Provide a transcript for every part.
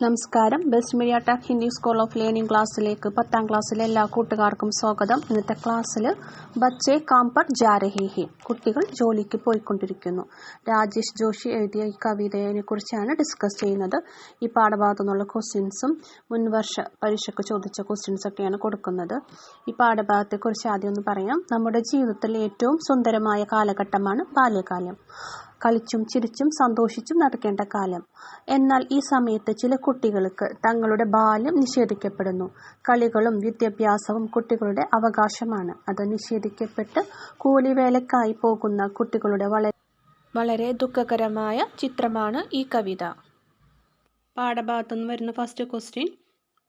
നമസ്കാരം. Best media tech Hindi school of learning ക്ലാസ്സിലേക്ക് 10ാം ക്ലാസ്സിലെ എല്ലാ കൂട്ടുകാർക്കും സ്വാഗതം. ഇന്നത്തെ ക്ലാസ്സിൽ ബच्चे काम पर जा रहे हैं, കുട്ടികൾ ജോലിക്ക് പോയിക്കൊണ്ടിരിക്കുന്നു. രാജേഷ് ജോഷി എഴുതിയ ഈ കവിതയെ കുറിച്ചാണ് ഡിസ്കസ് ചെയ്യുന്നത്. ഈ പാഠഭാഗത്തു നിന്നുള്ള ക്വസ്റ്റ്യൻസും മുൻവർഷ പരീക്ഷയ്ക്ക് ചോദിച്ച ക്വസ്റ്റ്യൻസ് ഒക്കെയാണ് കൊടുക്കുന്നത്. ഈ പാഠഭാഗത്തെക്കുറിച്ച് ആദ്യം ഒന്ന് പറയാം. നമ്മുടെ ജീവിതത്തിലെ ഏറ്റവും സുന്ദരമായ കാലഘട്ടമാണ് ബാല്യകാലം. കളിച്ചും ചിരിച്ചും സന്തോഷിച്ചും നടക്കേണ്ട കാലം. എന്നാൽ ഈ സമയത്ത് ചില കുട്ടികൾക്ക് തങ്ങളുടെ ബാല്യം നിഷേധിക്കപ്പെടുന്നു. കളികളും വിദ്യാഭ്യാസവും കുട്ടികളുടെ അവകാശമാണ്. അത് നിഷേധിക്കപ്പെട്ട് കൂലിവേലക്കായി പോകുന്ന കുട്ടികളുടെ വളരെ ദുഃഖകരമായ ചിത്രമാണ് ഈ കവിത. പാഠഭാഗത്തു നിന്ന് വരുന്ന ഫസ്റ്റ് ക്വസ്റ്റ്യൻ,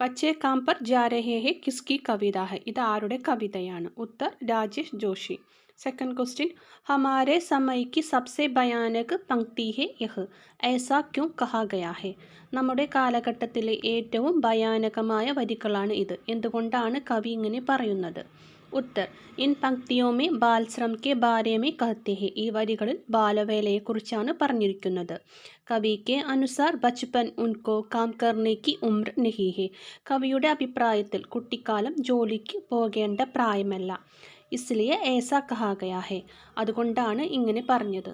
बच्चे काम पर जा रहे हैं किसकी कविता है? ഇത് ആരുടെ കവിതയാണ്? ഉത്തർ രാജേഷ് ജോഷി. सेकंड क्वेश्चन, हमारे समय की सबसे भयानक पंक्ति है यह, ऐसा क्यों कहा गया है? നമ്മുടെ കാലഘട്ടത്തിലെ ഏറ്റവും ഭയാനകമായ വരികളാണ് ഇത്. എന്തുകൊണ്ടാണ് കവി ഇങ്ങനെ പറയുന്നത്? उत्तर, इन पंक्तियों में बाल श्रम के बारे में कहते हैं. ഈ വരികളിൽ ബാലവേലയെക്കുറിച്ചാണ് പറഞ്ഞിരിക്കുന്നത്. കവി के अनुसार बचपन उनको काम करने की उम्र नहीं है. കവിയുടെ അഭിപ്രായത്തിൽ കുട്ടിക്കാലം ജോലിക്ക് പോകേണ്ട പ്രായമല്ല. इसलिए ऐसा कहा गया है. അതുകൊണ്ടാണ് ഇങ്ങനെ പറഞ്ഞത്.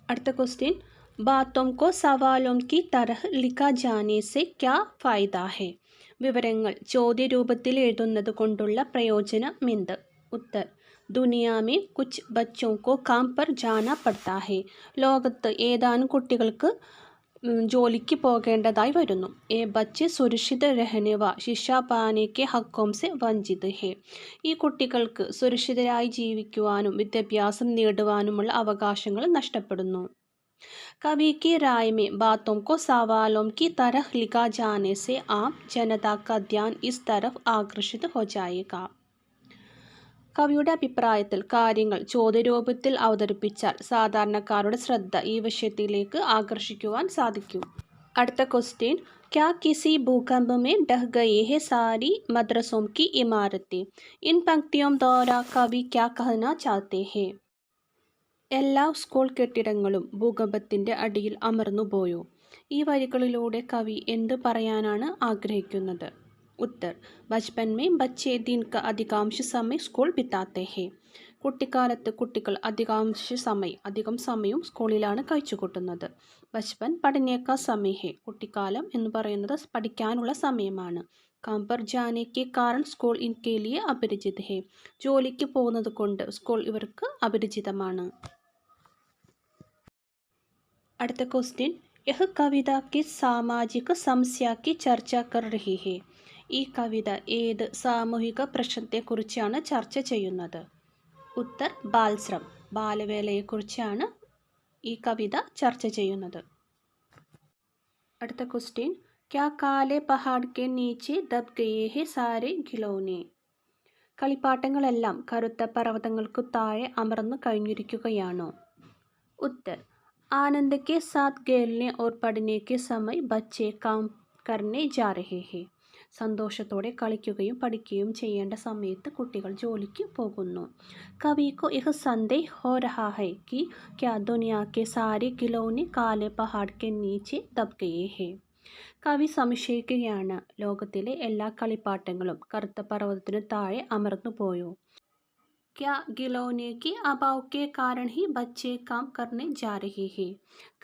അടുത്ത ക്വസ്റ്റ്യൻ, बातों को सवालों की तरह लिखा जाने से क्या फायदा है? വിവരങ്ങൾ ചോദ്യരൂപത്തിൽ എഴുതുന്നത് കൊണ്ടുള്ള പ്രയോജനമെന്ത്? ഉത്തർ, ദുനിയാ में कुछ बच्चों को काम पर जाना पड़ता है. ലോകത്ത് ഏതാനും കുട്ടികൾക്ക് ജോലിക്ക് പോകേണ്ടതായി വരുന്നു. ए बच्चे सुरक्षित रहने व शिक्षा पाने के हकों से वंचित है. ഈ കുട്ടികൾക്ക് സുരക്ഷിതരായി ജീവിക്കുവാനും വിദ്യാഭ്യാസം നേടുവാനുമുള്ള അവകാശങ്ങൾ നഷ്ടപ്പെടുന്നു. कवि की राय में बातों को सवालों की तरह लिखा जाने से आम जनता का ध्यान इस तरफ आकर्षित हो जाएगा. കവിയുടെ അഭിപ്രായത്തിൽ കാര്യങ്ങൾ ചോദ്യരൂപത്തിൽ അവതരിപ്പിച്ചാൽ സാധാരണക്കാരുടെ ശ്രദ്ധ ഈ വിഷയത്തിലേക്ക് ആകർഷിക്കുവാൻ സാധിക്കും. അടുത്ത ക്വസ്റ്റ്യൻ, क्या किसी भूकंप में ढह गए हैं सारी मदरसों की इमारतें? इन पंक्तियों द्वारा कवि क्या कहना चाहते हैं? എല്ലാ സ്കൂൾ കെട്ടിടങ്ങളും ഭൂകമ്പത്തിൻ്റെ അടിയിൽ അമർന്നുപോയോ? ഈ വരികളിലൂടെ കവി എന്ത് പറയാനാണ് ആഗ്രഹിക്കുന്നത്? ഉത്തർ, ബച്പൻ में बच्चे दिन का अधिकांश समय स्कूल बिताते हैं. കുട്ടിക്കാലത്ത് കുട്ടികൾ അധികം സമയവും സ്കൂളിലാണ് കഴിച്ചുകൂട്ടുന്നത്. ബച്പൻ പഠനേ കാ സമയ ഹെ. കുട്ടിക്കാലം എന്ന് പറയുന്നത് പഠിക്കാനുള്ള സമയമാണ്. काम पर जाने के कारण स्कूल इनके लिए अपरिचित है. ജോലിക്ക് പോകുന്നത് കൊണ്ട് സ്കൂൾ ഇവർക്ക് അപരിചിതമാണ്. അടുത്ത ക്വസ്റ്റ്യൻ, यह कविता किस सामाजिक समस्या की चर्चा कर रही है? ഈ കവിത ഏത് സാമൂഹിക പ്രശ്നത്തെക്കുറിച്ചാണ് ചർച്ച ചെയ്യുന്നത്? ഉത്തർ, ബാൽശ്രം. ബാലവേലയെക്കുറിച്ചാണ് ഈ കവിത ചർച്ച ചെയ്യുന്നത്. അടുത്ത ക്വസ്റ്റ്യൻ, क्या काले पहाड़ के नीचे दब गए हैं सारे खिलौने? കളിപ്പാട്ടങ്ങളെല്ലാം കറുത്ത പർവ്വതങ്ങൾക്കു താഴെ അമർന്നു കഴിഞ്ഞിരിക്കുകയാണോ? ഉത്തർ, आनंद के साथ खेलने और पढ़ने के समय बच्चे काम करने जा रहे हैं. സന്തോഷത്തോടെ കളിക്കുകയും പഠിക്കുകയും ചെയ്യേണ്ട സമയത്ത് കുട്ടികൾ ജോലിക്ക് പോകുന്നു. कवि को यह संदेह हो रहा है कि क्या दुनिया के सारे खिलौने काले पहाड़ के नीचे दब गए हैं. കവി സംശയിക്കുകയാണ്, ലോകത്തിലെ എല്ലാ കളിപ്പാട്ടങ്ങളും കറുത്ത പർവ്വതത്തിനു താഴെ അമർന്നു പോയോ? क्या ഖിലൗനെ की अभाव के कारण ही बच्चे काम करने जा रहे हैं?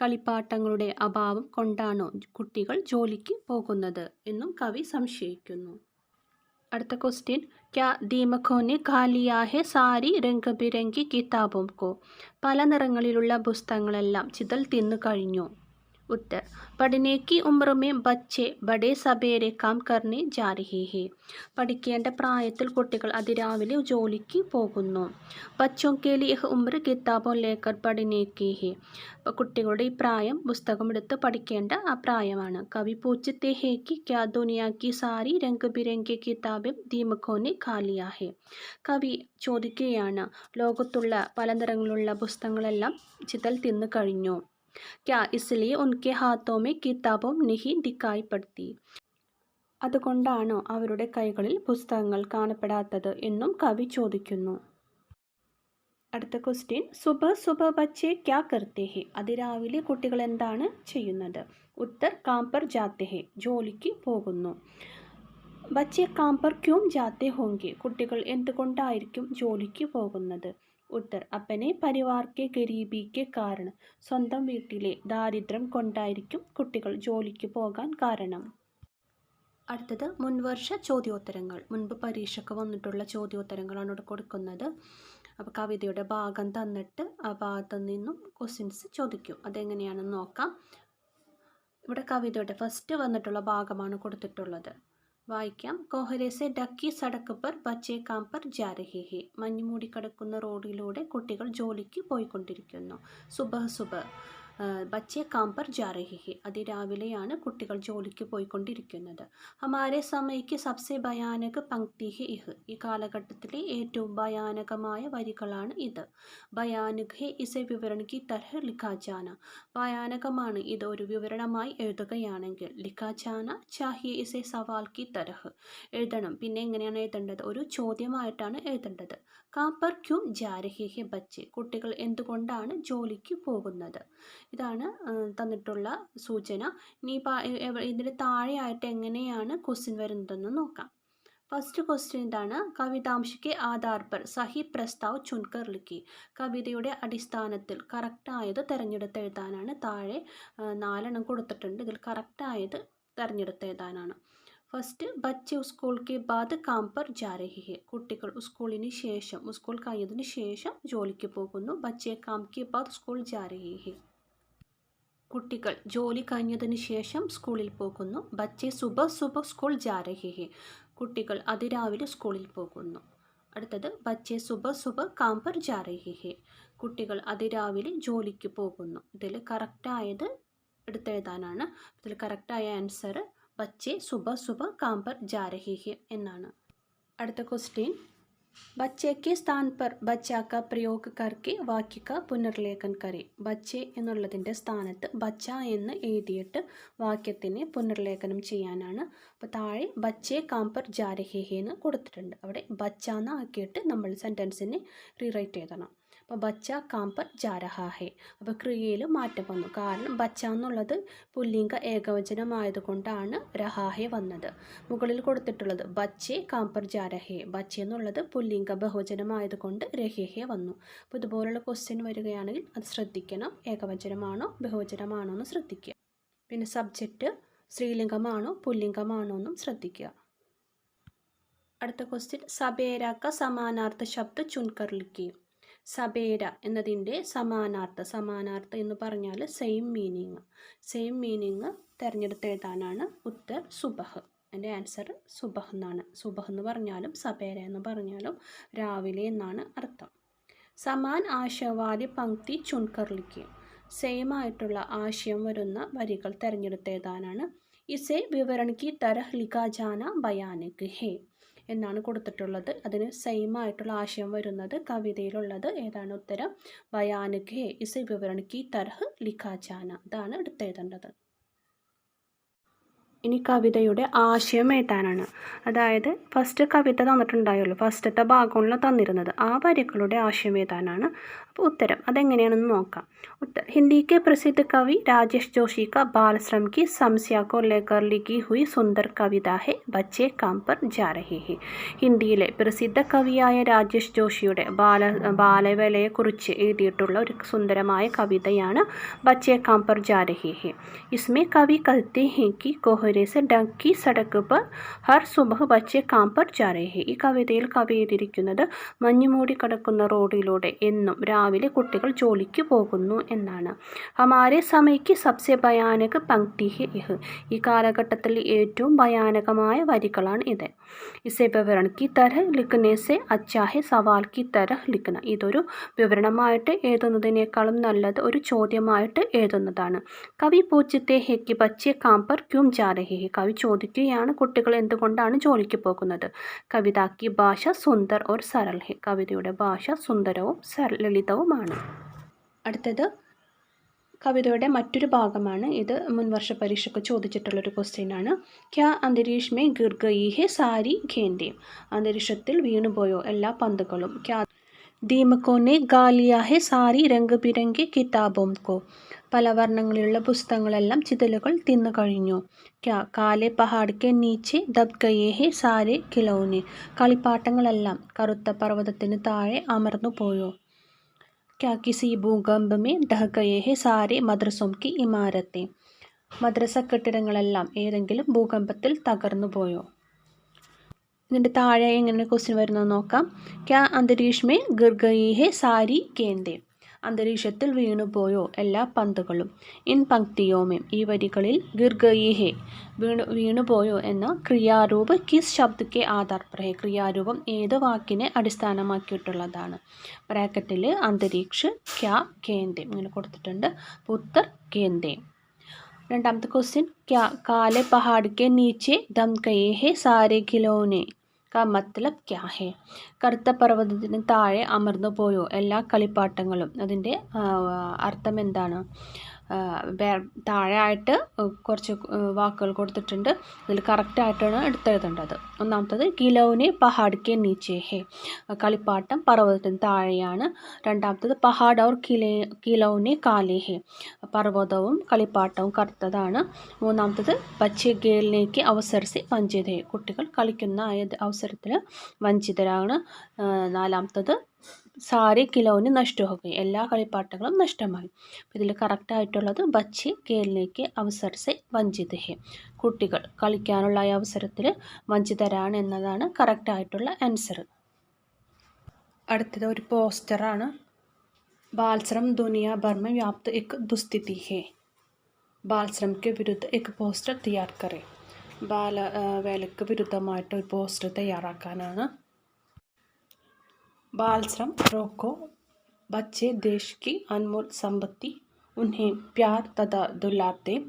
കളിപ്പാട്ടങ്ങളുടെ അഭാവം കൊണ്ടാണോ കുട്ടികൾ ജോലിക്ക് പോകുന്നത് എന്നും കവി സംശയിക്കുന്നു. അടുത്ത ക്വസ്റ്റ്യൻ, क्या दीमकों ने खा लिया है सारी रंग बिरंगी किताबों को? പല നിറങ്ങളിലുള്ള പുസ്തകങ്ങളെല്ലാം ചിതൽ തിന്നു കഴിഞ്ഞു. उत्तर, पढ़ने की उम्र में बच्चे बड़े सवेरे काम करने जा रहे हैं. പഠിക്കേണ്ട പ്രായത്തിൽ കുട്ടികൾ അതിരാവിലെ ജോലിക്ക് പോകുന്നു. बच्चों के लिए यह उम्र किताबों लेकर पढ़ने की है. കുട്ടികളുടെ ഈ പ്രായം പുസ്തകമെടുത്ത് പഠിക്കേണ്ട ആ പ്രായമാണ്. കവി पूछते हैं कि क्या दुनिया की सारी रंग बिरंगी किताबें दीमकों ने खा लिया है? കവി ചോദിക്കുകയാണ്, ലോകത്തുള്ള പല നിറങ്ങളുള്ള പുസ്തകങ്ങളെല്ലാം ചിതൽ തിന്നു കഴിഞ്ഞു. क्या इसलिए उनके हाथों में किताबों नहीं दिखाई पड़ती? അതുകൊണ്ടാണോ അവരുടെ കൈകളിൽ പുസ്തകങ്ങൾ കാണപ്പെടാത്തത് എന്നും കവി ചോദിക്കുന്നു. അടുത്ത ക്വസ്റ്റ്യൻ, സുബഹ് സുബഹ് ബच्चे क्या करते हैं? അതിരാവിലെ കുട്ടികൾ എന്താണ് ചെയ്യുന്നത്? ഉത്തർ കാം പർ ജാത്തെ ഹെ, ജോലിക്ക് പോകുന്നു. ബച്ചെ കാം പർ ക്യൂം ജാത്തെ ഹോങ്കെ, കുട്ടികൾ എന്തുകൊണ്ടായിരിക്കും ജോലിക്ക് പോകുന്നത്? ഉത്തർ അപ്പനെ പരിവാർ കെ ഗരീബി കെ കാരണം, സ്വന്തം വീട്ടിലെ ദാരിദ്ര്യം കൊണ്ടായിരിക്കും കുട്ടികൾ ജോലിക്ക് പോകാൻ കാരണം. അടുത്തത് മുൻവർഷ ചോദ്യോത്തരങ്ങൾ. മുൻപ് പരീക്ഷയ്ക്ക് വന്നിട്ടുള്ള ചോദ്യോത്തരങ്ങളാണ് ഇവിടെ കൊടുക്കുന്നത്. അപ്പോൾ കവിതയുടെ ഭാഗം തന്നിട്ട് ആ ഭാഗത്തു നിന്നും ക്വസ്റ്റ്യൻസ് ചോദിക്കും. അതെങ്ങനെയാണെന്ന് നോക്കാം. ഇവിടെ കവിതയുടെ ഫസ്റ്റ് വന്നിട്ടുള്ള ഭാഗമാണ് കൊടുത്തിട്ടുള്ളത്. വായിക്കാം. കോഹരെ സെ ഡക്കി സടക്ക് പർ ബച്ചെ കാം പർ ജാ രഹേ ഹെ, മഞ്ഞ് മൂടിക്കിടക്കുന്ന റോഡിലൂടെ കുട്ടികൾ ജോലിക്ക് പോയിക്കൊണ്ടിരിക്കുന്നു. സുബഹ് സുബഹ് ബച്ചെ കാം പർ ജാ രഹേ ഹെ, അതിരാവിലെയാണ് കുട്ടികൾ ജോലിക്ക് പോയിക്കൊണ്ടിരിക്കുന്നത്. ഹമാരെ സമയക്ക് സബ്സെ ഭയാനക പങ്ക്തി ഹെ ഇഹ്, ഈ കാലഘട്ടത്തിലെ ഏറ്റവും ഭയാനകമായ വരികളാണ് ഇത്. ഭയാനക് ഹെ ഇസെ വിവരണ കി തരഹ് ലിഖാ ജാന, ഭയാനകമാണ് ഇത് ഒരു വിവരണമായി എഴുതുകയാണെങ്കിൽ. ലിഖാ ജാന ചാഹിയെ ഇസെ സവാൽ കി തരഹ്, എഴുതണം. പിന്നെ എങ്ങനെയാണ് എഴുതേണ്ടത്? ഒരു ചോദ്യമായിട്ടാണ് എഴുതേണ്ടത്. കാം പർ ക്യൂം ജാ രഹേ ഹെ ബച്ചെ, കുട്ടികൾ എന്തുകൊണ്ടാണ് ജോലിക്ക് പോകുന്നത്? ഇതാണ് തന്നിട്ടുള്ള സൂചന. ഇനി ഇതിന് താഴെയായിട്ട് എങ്ങനെയാണ് ക്വസ്റ്റ്യൻ വരുന്നതെന്ന് നോക്കാം. ഫസ്റ്റ് ക്വസ്റ്റ്യൻ ഇതാണ്. കവിതാംശ് കെ ആധാർ പർ സഹി പ്രസ്താവ് ചുൻകർ ലിഖി, കവിതയുടെ അടിസ്ഥാനത്തിൽ കറക്റ്റായത് തിരഞ്ഞെടുത്ത് എഴുതാനാണ്. താഴെ 4 കൊടുത്തിട്ടുണ്ട്. ഇതിൽ കറക്റ്റായത് തിരഞ്ഞെടുത്ത് എഴുതാനാണ്. ഫസ്റ്റ് ബच्चे സ്കൂൾ കെ ബാദ് കാം പർ ജാ രഹേ ഹെ, കുട്ടികൾ സ്കൂളിന് ശേഷം, സ്കൂൾ കഴിഞ്ഞതിന് ശേഷം ജോലിക്ക് പോകുന്നു. ബच्चे കാം കെ ബാദ് സ്കൂൾ ജാ രഹേ ഹെ, കുട്ടികൾ ജോലി കഴിഞ്ഞതിന് ശേഷം സ്കൂളിൽ പോകുന്നു. ബच्चे സുബഹ് സുബഹ് സ്കൂൾ ജാ രഹേ ഹെ, കുട്ടികൾ അതിരാവിലെ സ്കൂളിൽ പോകുന്നു. അടുത്തത് ബच्चे സുബഹ് സുബഹ് കാം പർ ജാ രഹേ ഹെ, കുട്ടികൾ അതിരാവിലെ ജോലിക്ക് പോകുന്നു. ഇതിൽ കറക്റ്റായത് എടുത്തെഴുതാനാണ്. ഇതിൽ കറക്റ്റായ ആൻസർ बच्चे सुबह सुबह काम पर जा रहे हैं എന്നാണ്. അടുത്ത ക്വസ്റ്റ്യൻ. बच्चे के स्थान पर बच्चा का प्रयोग करके वाक्य का पुनर्लेखन करें, बच्चे എന്നുള്ളതിൻ്റെ സ്ഥാനത്ത് ബച്ച എന്ന് എഴുതിയിട്ട് വാക്യത്തിനെ പുനർലേഖനം ചെയ്യാനാണ്. അപ്പോൾ താഴെ ബच्चे काम पर जा रहे हैं എന്ന് കൊടുത്തിട്ടുണ്ട്. അവിടെ ബച്ച എന്ന് ആക്കിയിട്ട് നമ്മൾ സെൻറ്റൻസിനെ റീറൈറ്റ് ചെയ്യണം. അപ്പോൾ ബച്ച കാം പർ ജാ രഹാ ഹെ, അപ്പോൾ ക്രിയയിൽ മാറ്റം വന്നു. കാരണം ബച്ച എന്നുള്ളത് പുല്ലിംഗ ഏകവചനമായതുകൊണ്ടാണ് രഹാഹെ വന്നത്. മുകളിൽ കൊടുത്തിട്ടുള്ളത് ബच्चे കാം പർ ജാ രഹേ, ബച്ച എന്നുള്ളത് പുല്ലിംഗ ബഹുവചനമായതുകൊണ്ട് രഹേഹെ വന്നു. അപ്പോൾ ഇതുപോലുള്ള ക്വസ്റ്റ്യൻ വരികയാണെങ്കിൽ അത് ശ്രദ്ധിക്കണം. ഏകവചനമാണോ ബഹുവചനമാണോ എന്ന് ശ്രദ്ധിക്കുക. പിന്നെ സബ്ജക്റ്റ് സ്ത്രീലിംഗമാണോ പുല്ലിംഗമാണോ എന്നും ശ്രദ്ധിക്കുക. അടുത്ത ക്വസ്റ്റ്യൻ. സബേര ക സമാനാർത്ഥ ശബ്ദ ചുൻകർ ലിഖിए, സബേര എന്നതിൻ്റെ സമാനാർത്ഥ എന്ന് പറഞ്ഞാൽ സെയിം മീനിങ് തിരഞ്ഞെടുത്ത് എഴുതാനാണ്. ഉത്തർ സുബഹ്, എൻ്റെ ആൻസർ സുബഹ് എന്നാണ്. സുബഹ് എന്ന് പറഞ്ഞാലും സബേര എന്ന് പറഞ്ഞാലും രാവിലെ എന്നാണ് അർത്ഥം. സമാൻ ആശയവാലി പങ്ക്തി ചുൻകർ ലിഖിए, സെയിം ആയിട്ടുള്ള ആശയം വരുന്ന വരികൾ തിരഞ്ഞെടുത്ത് എഴുതാനാണ്. ഇസെ വിവരണ കി തരഹ് ലിഖാ ജാന ബയാനിക് ഹെ എന്നാണ് കൊടുത്തിട്ടുള്ളത്. അതിന് സെയിം ആയിട്ടുള്ള ആശയം വരുന്നത് കവിതയിലുള്ളത് ഏതാണ്? ഉത്തരം ബയാനിക് ഹെ ഇസെ വിവരണ കി തരഹ് ലിഖാ ജാന, ഇതാണ് എടുത്തെഴുതേണ്ടത്. ഇനി കവിതയുടെ ആശയം എഴുതാനാണ്. അതായത് ഫസ്റ്റ് കവിത തന്നിട്ടുണ്ടായുള്ളൂ, ഫസ്റ്റത്തെ ഭാഗങ്ങളിൽ തന്നിരുന്നത് ആ വരികളുടെ ആശയം എഴുതാനാണ്. അപ്പോൾ ഉത്തരം അതെങ്ങനെയാണെന്ന് നോക്കാം. उत्तर. हिंदी के प्रसिद्ध कवि राजेश जोशी का बाल श्रम की समस्या को लेकर लिखी हुई सुंदर कविता है बच्चे काम पर जा रहे हैं. ഹിന്ദിയിലെ പ്രസിദ്ധ കവിയായ രാജേഷ് ജോഷിയുടെ ബാലവേലയെക്കുറിച്ച് എഴുതിയിട്ടുള്ള ഒരു സുന്ദരമായ കവിതയാണ് ബच्चे काम पर जा रहे हैं. इसमें कवि कहते हैं कि कोहरे से ढकी सड़क पर हर सुबह बच्चे काम पर जा रहे हैं. ഈ കവിതയിൽ കവി എഴുതിയിരിക്കുന്നത് മഞ്ഞുമൂടി കിടക്കുന്ന റോഡിലൂടെ എന്നും രാവിലെ കുട്ടികൾ ജോലിക്ക് പോകുന്നു എന്നാണ്. ഹമാരെ സമയ്ക്ക് സബ്സെ ഭയാനക പങ്ക്തി ഹെ ഇഹ്, ഈ കാലഘട്ടത്തിൽ ഏറ്റവും ഭയാനകമായ വരികളാണ് ഇത്. ഇസെ വിവരണ കി തരഹ് ലിഖ്നെ സെ അച്ഛാ ഹെ സവാൽ കി തരഹ് ലിഖ്ന, ഇതൊരു വിവരണമായിട്ട് എഴുതുന്നതിനേക്കാളും നല്ലത് ഒരു ചോദ്യമായിട്ട് എഴുതുന്നതാണ്. കവി പൂछते हैं कि बच्चे काम पर क्यों जा रहे हैं, കവി ചോദിക്കുകയാണ് കുട്ടികൾ എന്തുകൊണ്ടാണ് ജോലിക്ക് പോകുന്നത്. കവിത की ഭാഷ സുന്ദർ और सरल है, കവിതയുടെ ഭാഷ സുന്ദരവും ലളിതവുമാണ്. അടുത്തത് കവിതയുടെ മറ്റൊരു ഭാഗമാണ്. ഇത് മുൻവർഷ പരീക്ഷയ്ക്ക് ചോദിച്ചിട്ടുള്ളൊരു ക്വസ്റ്റ്യനാണ്. ക്യാ അന്തരീക്ഷ് മേ ഗിർ ഗയി ഹെ സാരി ഗേന്ദേ, അന്തരീക്ഷത്തിൽ വീണുപോയോ എല്ലാ പന്തുകളും. ക്യാ ദീമക്കോ നെ ഖാ ലിയാ ഹെ സാരി രംഗ് ബിരംഗി കിതാബോം കോ. പല വർണ്ണങ്ങളിലുള്ള പുസ്തകങ്ങളെല്ലാം ചിതലുകൾ തിന്നു കഴിഞ്ഞു. ക്യാ കാലെ പഹാഡ് കെ നീച്ചെ ദബ് ഗയേ ഹെ സാരെ ഖിലൗനെ. കളിപ്പാട്ടങ്ങളെല്ലാം കറുത്ത പർവ്വതത്തിന് താഴെ അമർന്നു പോയോ. ക്യാ കിസി ഭൂകമ്പ് മേ ഡഹ് ഗയേ ഹെ സാരെ മദ്രസോം കി ഇമാരത്തെ. മദ്രസ കെട്ടിടങ്ങളെല്ലാം ഏതെങ്കിലും ഭൂകമ്പത്തിൽ തകർന്നു പോയോ. ഇതിൻ്റെ താഴെ എങ്ങനെ ക്വസ്റ്റ്യൻ വരുന്നത് നോക്കാം. ക്യാ അന്തരീക്ഷ് മേ ഗിർ ഗയി ഹെ സാരി ഗേന്ദേ. അന്തരീക്ഷത്തിൽ വീണുപോയോ എല്ലാ പന്തുകളും. ഇൻ പങ്ക്തിയോമേ ഈ വരികളിൽ ഗിർ ഗയി ഹെ വീണുപോയോ എന്ന ക്രിയാരൂപ് കിസ് ശബ്ദ് കെ ആധാർ പർ ഹെ. ക്രിയാരൂപം ഏത് വാക്കിനെ അടിസ്ഥാനമാക്കിയിട്ടുള്ളതാണ്. ബ്രാക്കറ്റിൽ അന്തരീക്ഷ് ക്യാ ഗേന്ദേ ഇങ്ങനെ കൊടുത്തിട്ടുണ്ട്. ഉത്തർ ഗേന്ദേ. രണ്ടാമത്തെ ക്വസ്റ്റ്യൻ ക്യാ കാലെ പഹാഡ് കെ നീച്ചെ ദം ഗയേ ഹെ സാരെ ഖിലോനെ കാ മത്ലബ് ക്യാ ഹെ. കറുത്ത പർവ്വതത്തിന് താഴെ അമർന്നു പോയോ എല്ലാ കളിപ്പാട്ടങ്ങളും. അതിൻ്റെ അർത്ഥം എന്താണ്. താഴെ ആയിട്ട് കുറച്ച് വാക്കുകൾ കൊടുത്തിട്ടുണ്ട്. അതിൽ കറക്റ്റായിട്ടാണ് എടുത്തെഴുതേണ്ടത്. ഒന്നാമത്തത് കിലൗനെ പഹാഡ് കെ നീച്ചെ ഹെ. കളിപ്പാട്ടം പർവ്വതത്തിന് താഴെയാണ്. രണ്ടാമത്തത് പഹാഡ് ഔർ കിലൗനെ കാലെ ഹെ. പർവ്വതവും കളിപ്പാട്ടവും കറുത്തതാണ്. മൂന്നാമത്തത് ബച്ചെ ഖേൽനേക്ക് അവസർ സെ വഞ്ചിത് ഹെ. കുട്ടികൾ കളിക്കുന്ന അവസരത്തിൽ വഞ്ചിതരാണ്. നാലാമത്തത് സാരെ ഖിലൗനെ നഷ്ട ഹോ ഗയേ. എല്ലാ കളിപ്പാട്ടങ്ങളും നഷ്ടമായി. ഇതിൽ കറക്റ്റായിട്ടുള്ളത് ബച്ചെ ഖേൽനേക്ക് അവസർ സെ വഞ്ചിത് ഹെ. കുട്ടികൾ കളിക്കാനുള്ള അവസരത്തിൽ വഞ്ചിതരാണ് എന്നതാണ് കറക്റ്റായിട്ടുള്ള ആൻസർ. അടുത്തത് ഒരു പോസ്റ്ററാണ്. ബാൽശ്രം ദുനിയ ഭർ में व्याप्त एक दुस्थिति है. ബാൽശ്രം के विरुद्ध एक പോസ്റ്റർ തയ്യാർ करें. ബാലവേലയ്ക്ക് വിരുദ്ധമായിട്ട് ഒരു പോസ്റ്റർ തയ്യാറാക്കാനാണ്. ബാൽശ്രം रोको. बच्चे देश की अनमोल संपत्ति. उन्हें प्यार तथा दुलार दें.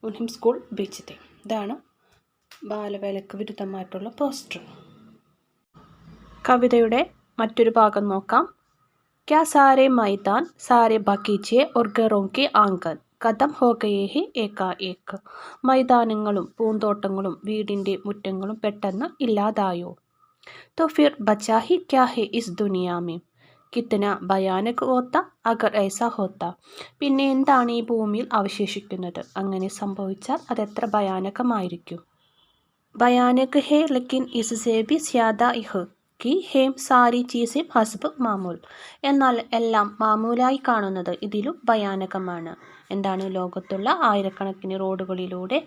उन्हें स्कूल भेज दें. ഇതാണ് ബാലവേലയ്ക്ക് വിരുദ്ധമായിട്ടുള്ള പോസ്റ്റർ. കവിതയുടെ മറ്റൊരു ഭാഗം നോക്കാം. ക്യാ സാരെ മൈതാൻ സാരെ ബഗീച്ചെ और घरों के आंगन ഖതം ഹോ ഗയേ ഹെ ഏകാ ഏക്. മൈതാനങ്ങളും പൂന്തോട്ടങ്ങളും വീടിൻ്റെ മുറ്റങ്ങളും പെട്ടെന്ന് ഇല്ലാതായോ. तो फिर बचा ही क्या है इस दुनिया में. कितना भयानक होता अगर ऐसा होता. പിന്നെ എന്താണ് ഈ ഭൂമിയിൽ അവശേഷിക്കുന്നത്. അങ്ങനെ സംഭവിച്ചാൽ അതെത്ര ഭയാനകമായിരിക്കും. ഭയാനക് ഹെ ലേക്കിൻ ഇസ്സേ ഭി സ്യാദാ ഇഹ് കി ഹേം സാരി ചീസേം ഹസ്ബ് മാമൂൽ. എന്നാൽ എല്ലാം മാമൂലായി കാണുന്നത് ഇതിലും ഭയാനകമാണ്. എന്താണ്. ലോകത്തുള്ള ആയിരക്കണക്കിന് റോഡുകളിലൂടെ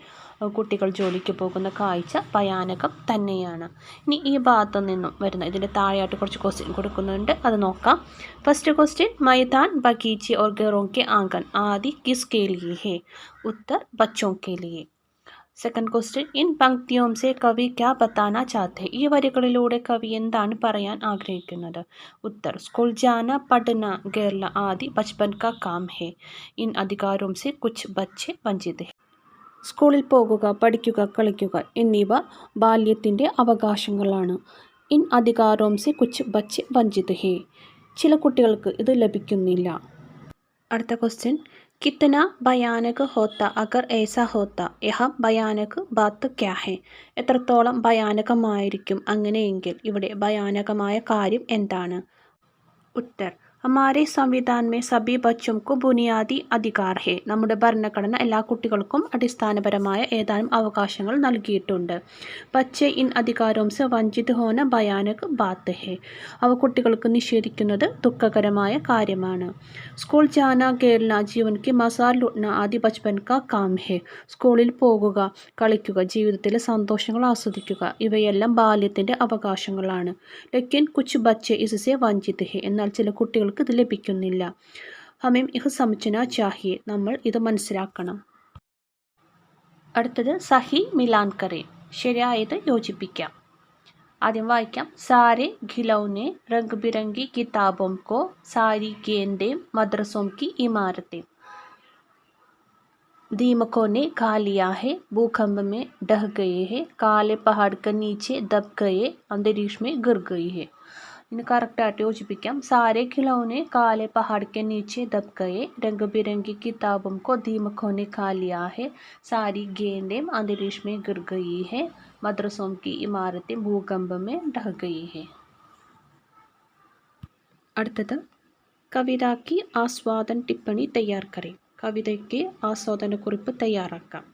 കുട്ടികൾ ജോലിക്ക് പോകുന്ന കാഴ്ച ഭയാനകം തന്നെയാണ്. ഇനി ഈ ഭാഗത്തു നിന്നും വരുന്ന ഇതിൻ്റെ താഴെയായിട്ട് കുറച്ച് ക്വസ്റ്റ്യൻ കൊടുക്കുന്നുണ്ട്. അത് നോക്കാം. ഫസ്റ്റ് ക്വസ്റ്റ്യൻ മൈതാൻ ബഗീचे और घरों के आंगन आदि किसके लिए है. उत्तर बच्चों के लिए. സെക്കൻഡ് ക്വസ്റ്റ്യൻ ഇൻ പങ്ക്തിയോം സെ കവി ക്യാ ബത്താന ചാഹത്തെ. ഈ വരികളിലൂടെ കവി എന്താണ് പറയാൻ ആഗ്രഹിക്കുന്നത്. ഉത്തർ സ്കൂൾ ജാന പഠന കേരള ആദി ബച്പൻ കാ കാം ഹെ. ഇൻ അധികാരോം സെ കുച്ച് ബच्चे വഞ്ചിത് ഹെ. സ്കൂളിൽ പോകുക, പഠിക്കുക, കളിക്കുക എന്നിവ ബാല്യത്തിൻ്റെ അവകാശങ്ങളാണ്. ഇൻ അധികാരോം സെ കുച്ച് ബच्चे വഞ്ചിത് ഹെ. ചില കുട്ടികൾക്ക് ഇത് ലഭിക്കുന്നില്ല. അടുത്ത ക്വസ്റ്റ്യൻ കിത്തന ഭയാനക് ഹോത്ത അഗർ ഏസാ ഹോത്ത. യഹ ഭയാനക് ബാത്ത് ക്യാ ഹെ. എത്രത്തോളം ഭയാനകമായിരിക്കും അങ്ങനെയെങ്കിൽ. ഇവിടെ ഭയാനകമായ കാര്യം എന്താണ്. ഉത്തർ हमारे संविधान में सभी बच्चों को बुनियादी अधिकार है. നമ്മുടെ ഭരണഘടന എല്ലാ കുട്ടികൾക്കും അടിസ്ഥാനപരമായ ഏതാനും അവകാശങ്ങൾ നൽകിയിട്ടുണ്ട്. ബच्चे इन अधिकारों से वंचित होना भयानक बात है. അവ കുട്ടികൾക്ക് നിഷേധിക്കുന്നത് ദുഃഖകരമായ കാര്യമാണ്. സ്കൂൾ ജാന ഖേൽന ജീവൻ की मज़ा लूटना आदि बचपन का काम है. സ്കൂളിൽ പോകുക, കളിക്കുക, ജീവിതത്തിലെ സന്തോഷങ്ങൾ ആസ്വദിക്കുക ഇവയെല്ലാം ബാല്യത്തിൻ്റെ അവകാശങ്ങളാണ്. ലേക്കിൻ കുച്ച് ബच्चे इससे वंचित है. എന്നാൽ ചില കുട്ടികൾ ഇത് ലഭിക്കുന്നില്ല. ഹമേം ഇഹ് സമജ്ന ചാഹിയെ. നമ്മൾ ഇത് മനസ്സിലാക്കണം. അടുത്തത് സഹി മിലാൻ കരെ. ശരിയായത് യോജിപ്പിക്കാം. ആദ്യം വായിക്കാം. സാരെ ഖിലൗനെ രംഗ് ബിരംഗി കിതാബോം കോ സാരി ഗേന്ദേം മദ്രസോം കി ഇമാരത്തേം. दीमकों ने खा लिया है. भूकंप में ढह गए हैं. काले पहाड़ के नीचे दब गए. अंतरिक्ष में गिर गई है. इन्हें करेक्ट യോജിപ്പിക്കാം. सारे खिलौने काले पहाड़ के नीचे दब गए. रंग बिरंगी किताबों को दीमकों ने खा लिया है. सारी गेंदें अंतरिक्ष में गिर गई है. मदरसों की इमारतें भूकंप में ढह गई है. അടുത്തത് കവിതയ്ക്ക് ആസ്വാദൻ ടിപ്പണി തയ്യാർ കरें. കവിതയ്ക്ക് ആസ്വാദനക്കുറിപ്പ് തയ്യാറാക്കാം.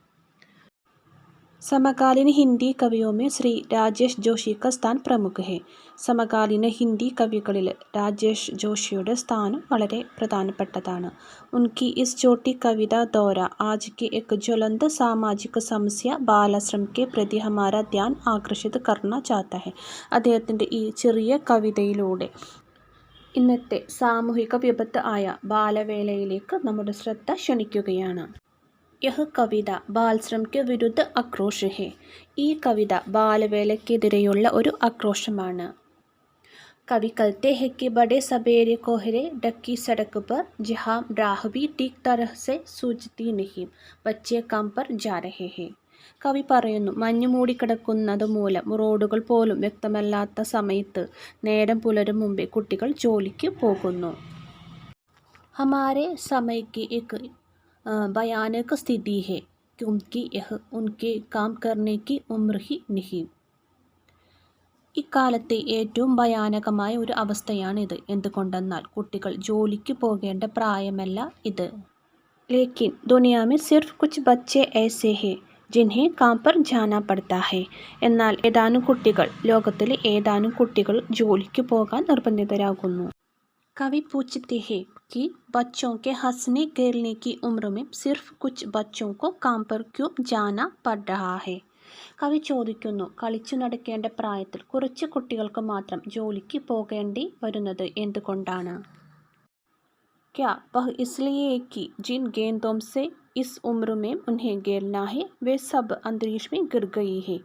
സമകാलीन हिंदी कवियों में श्री राजेश जोशी का स्थान प्रमुख है. സമകാലീന ഹിന്ദി കവികളിൽ രാജേഷ് ജോഷിയുടെ സ്ഥാനം വളരെ പ്രധാനപ്പെട്ടതാണ്. उनकी इस छोटी कविता दौरा आज की एक ज्वलंत सामाजिक समस्या बालाश्रम के प्रति हमारा ध्यान आकर्षित करना चाहता है. അദ്ദേഹത്തിൻ്റെ ഈ ചെറിയ കവിതയിലൂടെ ഇന്നത്തെ സാമൂഹിക വിപത്ത് ആയ ബാലവേലയിലേക്ക് നമ്മുടെ ശ്രദ്ധ ക്ഷണിക്കുകയാണ്. യഹ് കവിത ബാൽശ്രം കെ വിരുദ്ധ ആക്രോശ് ഹെ. ഈ കവിത ബാലവേലയ്ക്കെതിരെയുള്ള ഒരു ആക്രോശമാണ്. कवि कहते हैं कि बड़े सवेरे कोहरे ढकी सड़क पर जहाँ राह भी ठीक तरह से सूझती नहीं बच्चे काम पर जा रहे हैं. കവി പറയുന്നു, മഞ്ഞു മൂടിക്കിടക്കുന്നത് മൂലം റോഡുകൾ പോലും വ്യക്തമല്ലാത്ത സമയത്ത് നേരം പുലരും മുമ്പേ കുട്ടികൾ ജോലിക്ക് പോകുന്നു. हमारे समय की एक भयानक स्थिति है क्योंकि यह उनके काम करने की उम्र ही नहीं. ഇക്കാലത്തെ ഏറ്റവും ഭയാനകമായ ഒരു അവസ്ഥയാണിത്. എന്തുകൊണ്ടെന്നാൽ കുട്ടികൾ ജോലിക്ക് പോകേണ്ട പ്രായമല്ല ഇത്. लेकिन दुनिया में सिर्फ कुछ बच्चे ऐसे हैं जिन्हें काम पर जाना पड़ता है. എന്നാൽ ലോകത്തിലെ ഏതാനും കുട്ടികൾ ജോലിക്ക് പോകാൻ നിർബന്ധിതരാകുന്നു. कवि पूछते हैं कि बच्चों के हंसने खेलने की उम्र में सिर्फ कुछ बच्चों को काम पर क्यों जाना पड़ रहा है. കവി ചോദിക്കുന്നു, കളിച്ചു നടക്കേണ്ട പ്രായത്തിൽ കുറച്ച് കുട്ടികൾക്ക് മാത്രം ജോലിക്ക് പോകേണ്ടി വരുന്നത് എന്തുകൊണ്ടാണ്? क्या वह इसलिए कि जिन गेंदों से इस उम्र में उन्हें खेलना है वे सब अंतरिक्ष में गिर गई है.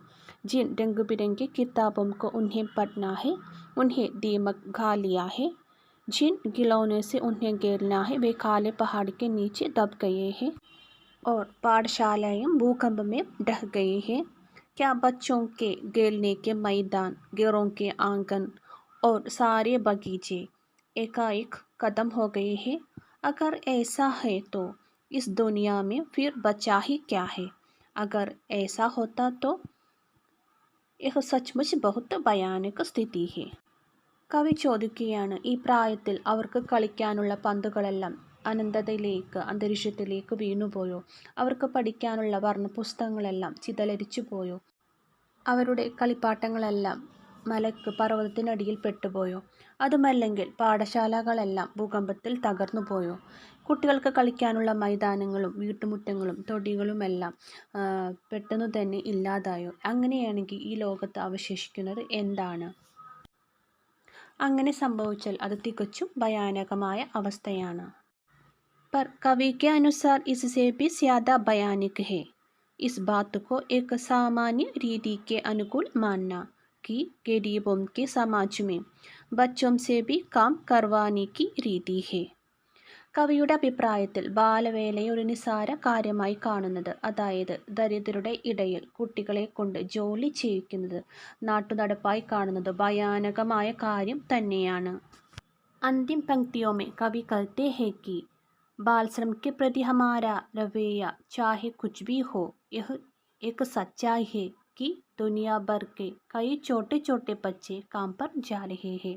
जिन रंग बिरंगी किताबों को उन्हें पढ़ना है उन्हें दीमक खा लिया है. जिन खिलौने से उन्हें खेलना है वे काले पहाड़ के नीचे दब गए हैं और पाठशालाएं भूकंप में ढह गई हैं. क्या बच्चों के खेलने के मैदान, घरों के आंगन और सारे बगीचे एकाएक खत्म हो गए हैं? अगर ऐसा है तो इस दुनिया में फिर बचा ही क्या है? अगर ऐसा होता तो यह सचमुच बहुत भयानक स्थिति है. കവി ചോദിക്കുകയാണ്, ഈ പ്രായത്തിൽ അവർക്ക് കളിക്കാനുള്ള പന്തുകളെല്ലാം അനന്തതയിലേക്ക്, അന്തരീക്ഷത്തിലേക്ക് വീണുപോയോ? അവർക്ക് പഠിക്കാനുള്ള വർണ്ണപുസ്തകങ്ങളെല്ലാം ചിതലരിച്ചു പോയോ? അവരുടെ കളിപ്പാട്ടങ്ങളെല്ലാം മലക്ക് പർവ്വതത്തിനടിയിൽ പെട്ടുപോയോ? അതുമല്ലെങ്കിൽ പാഠശാലകളെല്ലാം ഭൂകമ്പത്തിൽ തകർന്നു പോയോ? കുട്ടികൾക്ക് കളിക്കാനുള്ള മൈതാനങ്ങളും വീട്ടുമുറ്റങ്ങളും തൊടികളുമെല്ലാം പെട്ടെന്നു തന്നെ ഇല്ലാതായോ? അങ്ങനെയാണെങ്കിൽ ഈ ലോകത്ത് അവശേഷിക്കുന്നത് എന്താണ്? അങ്ങനെ സംഭവിച്ചാൽ അത് തികച്ചും ഭയാനകമായ അവസ്ഥയാണ്. पर कवि के अनुसार इससे भी ज़्यादा भयानक है इस बात को एक सामान्य रीति के अनुकूल मानना कि गरीबों के समाज में बच्चों से भी काम करवाने की रीति है. കവിയുടെ അഭിപ്രായത്തിൽ ബാലവേലയെ ഒരു നിസ്സാര കാര്യമായി കാണുന്നത്, അതായത് ദരിദ്രരുടെ ഇടയിൽ കുട്ടികളെ കൊണ്ട് ജോലി ചെയ്യിക്കുന്നത് നാട്ടുനടപ്പായി കാണുന്നത് ഭയാനകമായ കാര്യം തന്നെയാണ്. अंतिम पंक्तियों में कवि कहते हैं कि बालश्रम के प्रति हमारा रवैया चाहे कुछ भी हो यह एक सच्चाई है कि दुनिया भर के कई छोटे छोटे बच्चे काम पर जा रहे हैं.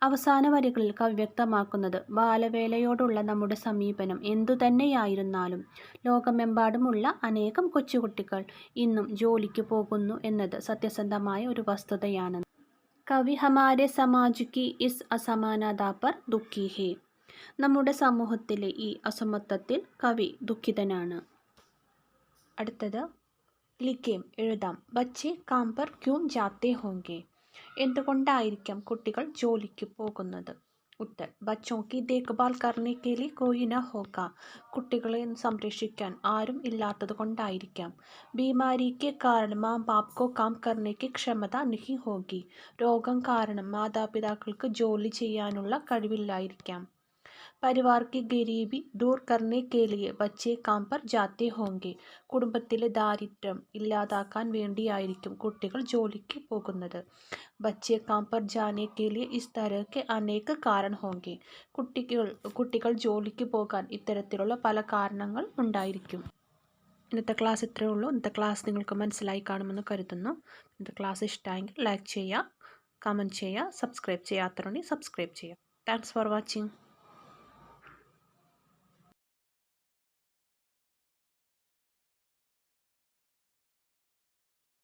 അവസാന വരികളിൽ കവി വ്യക്തമാക്കുന്നത്, ബാലവേലയോടുള്ള നമ്മുടെ സമീപനം എന്തുതന്നെയായിരുന്നാലും ലോകമെമ്പാടുമുള്ള അനേകം കൊച്ചുകുട്ടികൾ ഇന്നും ജോലിക്ക് പോകുന്നു എന്നത് സത്യസന്ധമായ ഒരു വസ്തുതയാണ്. കവി ഹമാരെ സമാജ് കി ഇസ് അസമാനത പർ ദുഃഖി ഹേ. നമ്മുടെ സമൂഹത്തിലെ ഈ അസമത്വത്തിൽ കവി ദുഃഖിതനാണ്. അടുത്തത് ലിഖേം, എഴുതാം. ബച്ചേ കാം പർ ക്യൂം ജാത്തെ ഹോംഗെ. എന്തുകൊണ്ടായിരിക്കാം കുട്ടികൾ ജോലിക്ക് പോകുന്നത്? ഉത്തർ, ബച്ചോं की देखभाल करने के लिए कोई न होगा. കുട്ടികളെ സംരക്ഷിക്കാൻ ആരും ഇല്ലാത്തത് കൊണ്ടായിരിക്കാം. बीमारी के कारण माँ बाप को काम करने की क्षमता नहीं होगी. രോഗം കാരണം മാതാപിതാക്കൾക്ക് ജോലി ചെയ്യാനുള്ള കഴിവില്ലായിരിക്കാം. परिवार की गरीबी दूर करने के लिए बच्चे काम पर जाते होंगे. കുടുംബത്തിലെ ദാരിദ്ര്യം ഇല്ലാതാക്കാൻ വേണ്ടിയായിരിക്കും കുട്ടികൾ ജോലിക്ക് പോകുന്നത്. बच्चे काम पर जाने के लिए इस तरह के अनेक कारण होंगे. കുട്ടികൾ ജോലിക്ക് പോകാൻ ഇത്തരത്തിലുള്ള പല കാരണങ്ങൾ ഉണ്ടായിരിക്കും. ഇന്നത്തെ ക്ലാസ് ഇത്രയേ ഉള്ളൂ. ഇന്നത്തെ ക്ലാസ് നിങ്ങൾക്ക് മനസ്സിലായി കാണുമെന്ന് കരുതുന്നു. ഇന്നത്തെ ക്ലാസ് ഇഷ്ടമായെങ്കിൽ ലൈക്ക് ചെയ്യുക, കമൻറ്റ് ചെയ്യുക, സബ്സ്ക്രൈബ് ചെയ്യാത്തവരുണ്ടെങ്കിൽ സബ്സ്ക്രൈബ് ചെയ്യുക. Thanks for watching.